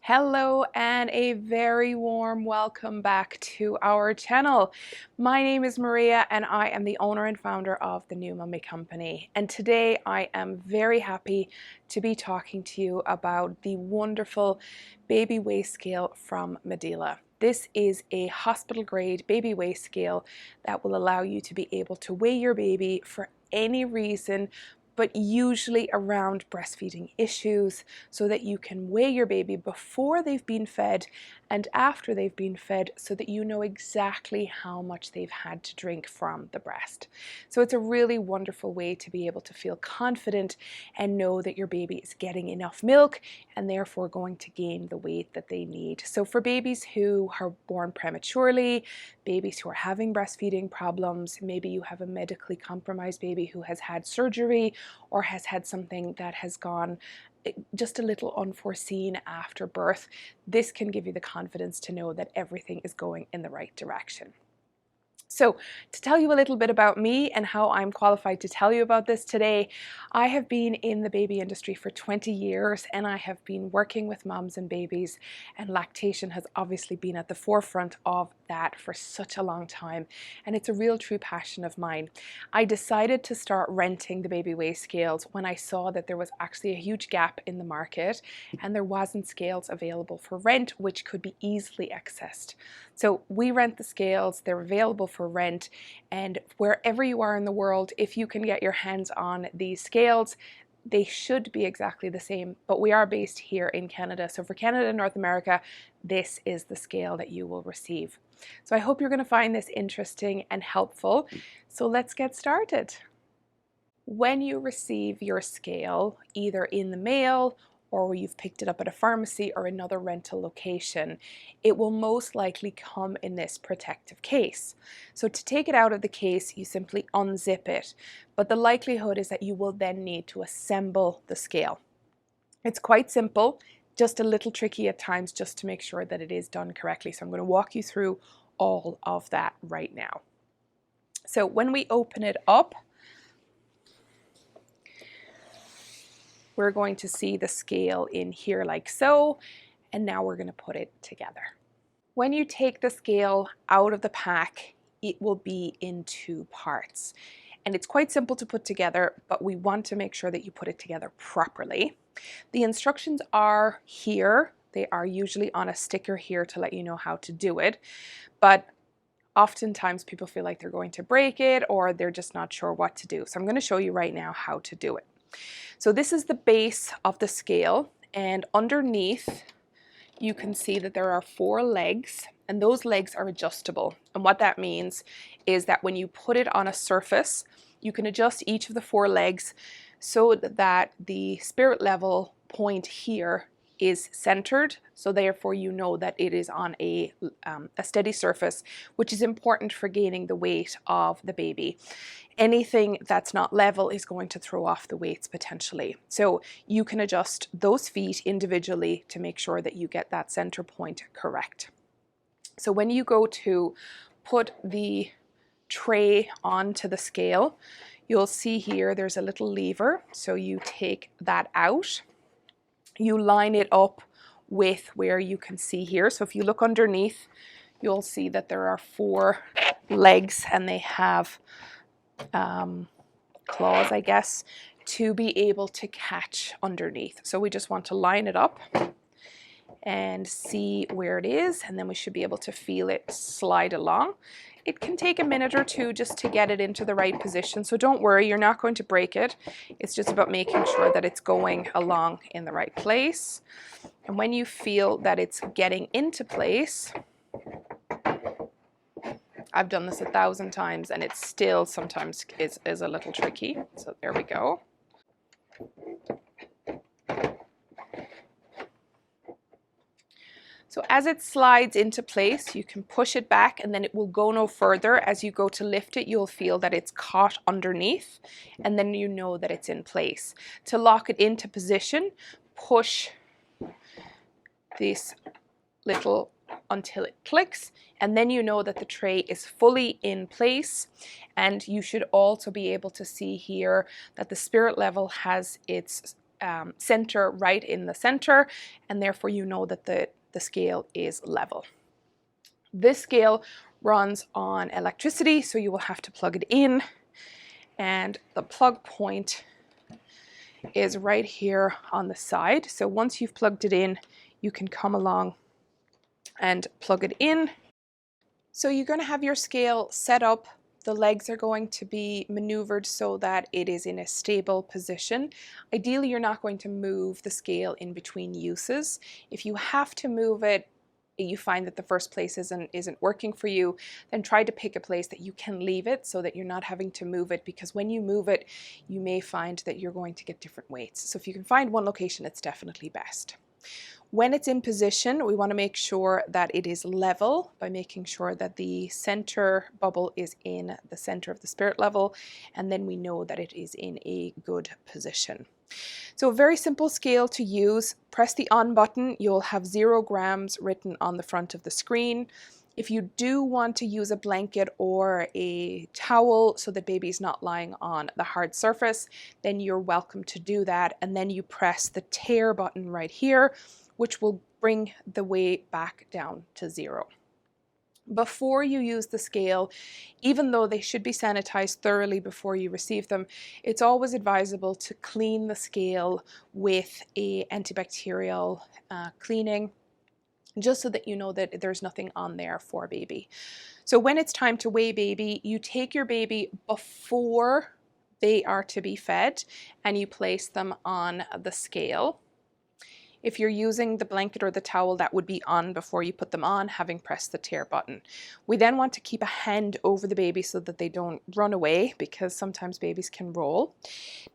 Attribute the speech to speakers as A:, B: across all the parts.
A: Hello and a very warm welcome back to our channel. My name is Maria and I am the owner and founder of the New Mummy Company. And today I am very happy to be talking to you about the wonderful baby weigh scale from Medela. This is a hospital grade baby weigh scale that will allow you to be able to weigh your baby for any reason, but usually around breastfeeding issues, so that you can weigh your baby before they've been fed and after they've been fed, so that you know exactly how much they've had to drink from the breast. So it's a really wonderful way to be able to feel confident and know that your baby is getting enough milk and therefore going to gain the weight that they need. So for babies who are born prematurely, babies who are having breastfeeding problems, maybe you have a medically compromised baby who has had surgery or has had something that has gone just a little unforeseen after birth, this can give you the confidence to know that everything is going in the right direction. So to tell you a little bit about me and how I'm qualified to tell you about this today, I have been in the baby industry for 20 years and I have been working with moms and babies, and lactation has obviously been at the forefront of that for such a long time, and it's a real true passion of mine. I decided to start renting the baby weigh scales when I saw that there was actually a huge gap in the market and there wasn't scales available for rent which could be easily accessed. So we rent the scales, they're available for rent, and wherever you are in the world, if you can get your hands on these scales, they should be exactly the same, but we are based here in Canada. So for Canada and North America, this is the scale that you will receive. So I hope you're going to find this interesting and helpful. So let's get started. When you receive your scale, either in the mail or you've picked it up at a pharmacy or another rental location, it will most likely come in this protective case. So to take it out of the case, you simply unzip it, but the likelihood is that you will then need to assemble the scale. It's quite simple, just a little tricky at times just to make sure that it is done correctly. So I'm going to walk you through all of that right now. So when we open it up, we're going to see the scale in here like so, and now we're going to put it together. When you take the scale out of the pack, it will be in two parts. And it's quite simple to put together, but we want to make sure that you put it together properly. The instructions are here. They are usually on a sticker here to let you know how to do it. But oftentimes people feel like they're going to break it or they're just not sure what to do. So I'm going to show you right now how to do it. So this is the base of the scale, and underneath you can see that there are 4 legs, and those legs are adjustable. And what that means is that when you put it on a surface, you can adjust each of the 4 legs so that the spirit level point here is centered, so therefore you know that it is on a steady surface, which is important for gaining the weight of the baby. Anything that's not level is going to throw off the weights potentially. So you can adjust those feet individually to make sure that you get that center point correct. So when you go to put the tray onto the scale, you'll see here there's a little lever. So you take that out, you line it up with where you can see here. So if you look underneath, you'll see that there are 4 legs and they have claws, I guess, to be able to catch underneath. So we just want to line it up and see where it is, and then we should be able to feel it slide along. It can take a minute or two just to get it into the right position, so don't worry, you're not going to break it. It's just about making sure that it's going along in the right place. And when you feel that it's getting into place, I've done this 1,000 times and it still sometimes is a little tricky. So there we go. So as it slides into place, you can push it back and then it will go no further. As you go to lift it, you'll feel that it's caught underneath and then you know that it's in place. To lock it into position, push this little until it clicks, and then you know that the tray is fully in place. And you should also be able to see here that the spirit level has its center right in the center, and therefore you know that the scale is level. This scale runs on electricity, so you will have to plug it in, and the plug point is right here on the side. So once you've plugged it in, you can come along and plug it in. So you're going to have your scale set up. The legs are going to be maneuvered so that it is in a stable position. Ideally, you're not going to move the scale in between uses. If you have to move it, you find that the first place isn't working for you, then try to pick a place that you can leave it so that you're not having to move it, because when you move it, you may find that you're going to get different weights. So if you can find one location, it's definitely best. When it's in position, we want to make sure that it is level by making sure that the center bubble is in the center of the spirit level, and then we know that it is in a good position. So a very simple scale to use. Press the on button, you'll have 0 grams written on the front of the screen. If you do want to use a blanket or a towel so that baby's not lying on the hard surface, then you're welcome to do that. And then you press the tear button right here, which will bring the weight back down to 0. Before you use the scale, even though they should be sanitized thoroughly before you receive them, it's always advisable to clean the scale with a antibacterial cleaning, just so that you know that there's nothing on there for baby. So when it's time to weigh baby, you take your baby before they are to be fed and you place them on the scale. If you're using the blanket or the towel, that would be on before you put them on, having pressed the tear button. We then want to keep a hand over the baby so that they don't run away, because sometimes babies can roll.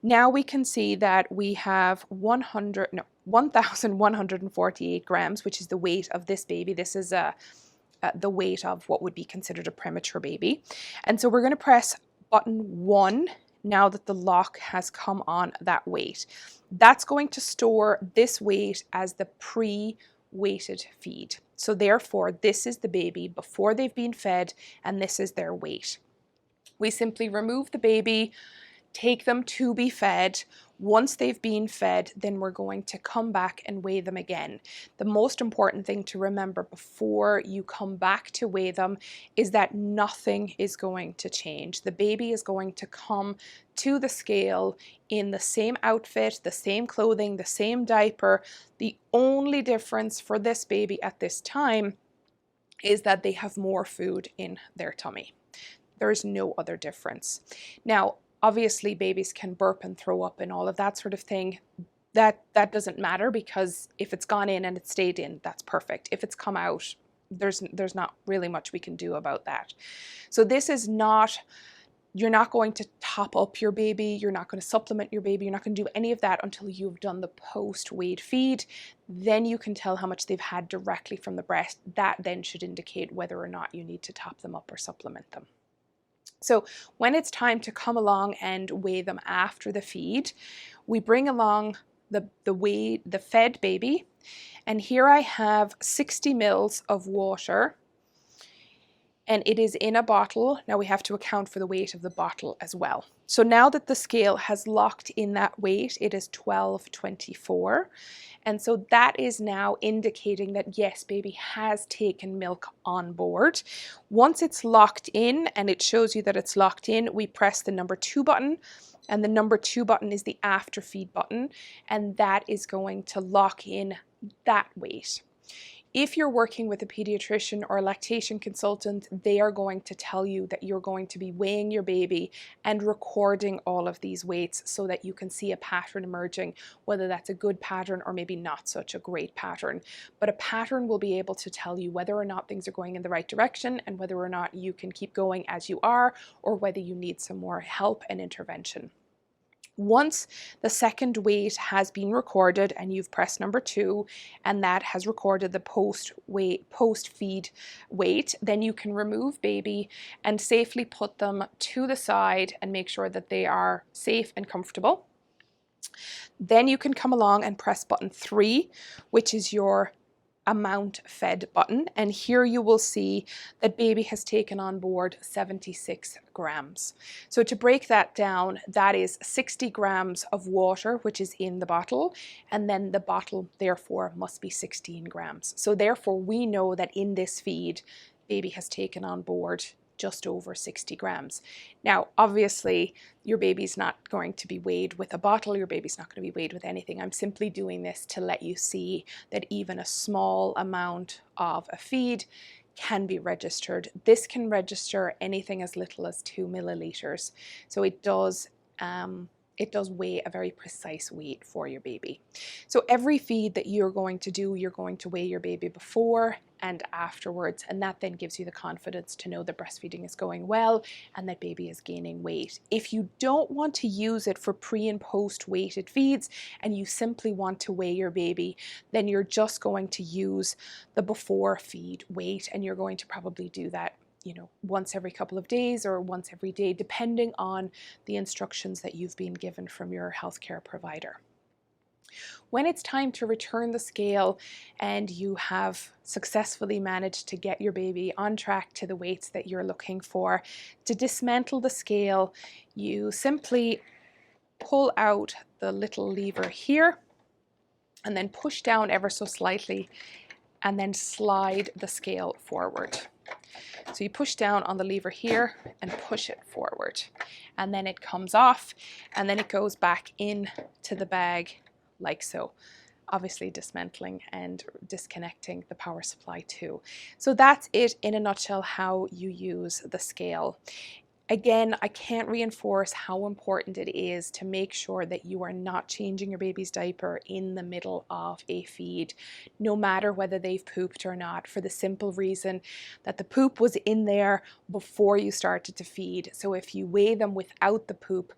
A: Now we can see that we have 1,148 grams, which is the weight of this baby. This is the weight of what would be considered a premature baby. And so we're going to press button 1 now that the lock has come on that weight. That's going to store this weight as the pre-weighted feed. So therefore, this is the baby before they've been fed, and this is their weight. We simply remove the baby, take them to be fed. Once they've been fed, then we're going to come back and weigh them again. The most important thing to remember before you come back to weigh them is that nothing is going to change. The baby is going to come to the scale in the same outfit, the same clothing, the same diaper. The only difference for this baby at this time is that they have more food in their tummy. There's no other difference. Now, obviously, babies can burp and throw up and all of that sort of thing. That doesn't matter, because if it's gone in and it stayed in, that's perfect. If it's come out, there's not really much we can do about that. So this is not, you're not going to top up your baby, you're not going to supplement your baby, you're not going to do any of that until you've done the post-weighed feed. Then you can tell how much they've had directly from the breast. That then should indicate whether or not you need to top them up or supplement them. So when it's time to come along and weigh them after the feed, we bring along the fed baby, and here I have 60 mils of water, and it is in a bottle. Now we have to account for the weight of the bottle as well. So now that the scale has locked in that weight, it is 1224. And so that is now indicating that yes, baby has taken milk on board. Once it's locked in and it shows you that it's locked in, we press the number 2 button, and the number 2 button is the after feed button, and that is going to lock in that weight. If you're working with a pediatrician or a lactation consultant, they are going to tell you that you're going to be weighing your baby and recording all of these weights so that you can see a pattern emerging, whether that's a good pattern or maybe not such a great pattern. But a pattern will be able to tell you whether or not things are going in the right direction and whether or not you can keep going as you are, or whether you need some more help and intervention. Once the second weight has been recorded and you've pressed number 2 and that has recorded the post-feed weight, then you can remove baby and safely put them to the side and make sure that they are safe and comfortable. Then you can come along and press button 3, which is your amount fed button, and here you will see that baby has taken on board 76 grams. So to break that down, that is 60 grams of water which is in the bottle, and then the bottle therefore must be 16 grams. So therefore we know that in this feed baby has taken on board just over 60 grams. Now, obviously, your baby's not going to be weighed with a bottle, your baby's not going to be weighed with anything. I'm simply doing this to let you see that even a small amount of a feed can be registered. This can register anything as little as 2 milliliters. So it does weigh a very precise weight for your baby. So every feed that you're going to do, you're going to weigh your baby before and afterwards, and that then gives you the confidence to know that breastfeeding is going well and that baby is gaining weight. If you don't want to use it for pre and post weighted feeds and you simply want to weigh your baby, then you're just going to use the before feed weight, and you're going to probably do that, you know, once every couple of days or once every day, depending on the instructions that you've been given from your healthcare provider. When it's time to return the scale and you have successfully managed to get your baby on track to the weights that you're looking for, to dismantle the scale, you simply pull out the little lever here and then push down ever so slightly and then slide the scale forward. So you push down on the lever here and push it forward, and then it comes off and then it goes back in to the bag like so, obviously dismantling and disconnecting the power supply too. So that's it in a nutshell, how you use the scale. Again, I can't reinforce how important it is to make sure that you are not changing your baby's diaper in the middle of a feed, no matter whether they've pooped or not, for the simple reason that the poop was in there before you started to feed. So if you weigh them without the poop,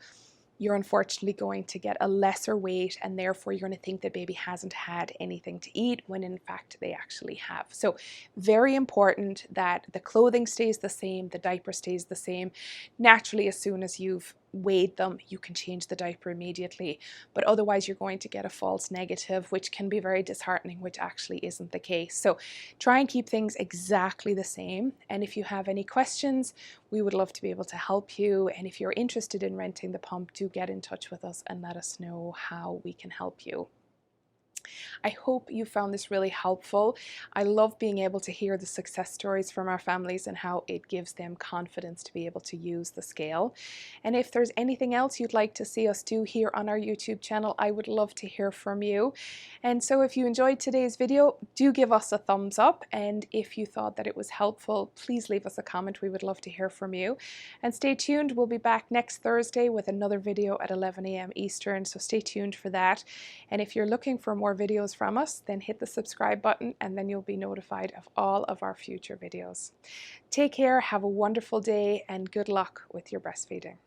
A: you're unfortunately going to get a lesser weight, and therefore you're going to think that baby hasn't had anything to eat when in fact they actually have. So very important that the clothing stays the same, the diaper stays the same. Naturally, as soon as you've weighed them, you can change the diaper immediately, but otherwise you're going to get a false negative, which can be very disheartening, which actually isn't the case. So try and keep things exactly the same, and if you have any questions, we would love to be able to help you. And if you're interested in renting the pump, do get in touch with us and let us know how we can help you. I hope you found this really helpful. I love being able to hear the success stories from our families and how it gives them confidence to be able to use the scale. And if there's anything else you'd like to see us do here on our YouTube channel, I would love to hear from you. And so if you enjoyed today's video, do give us a thumbs up. And if you thought that it was helpful, please leave us a comment. We would love to hear from you. And stay tuned. We'll be back next Thursday with another video at 11 a.m. Eastern. So stay tuned for that. And if you're looking for more videos from us, then hit the subscribe button and then you'll be notified of all of our future videos. Take care, have a wonderful day, and good luck with your breastfeeding.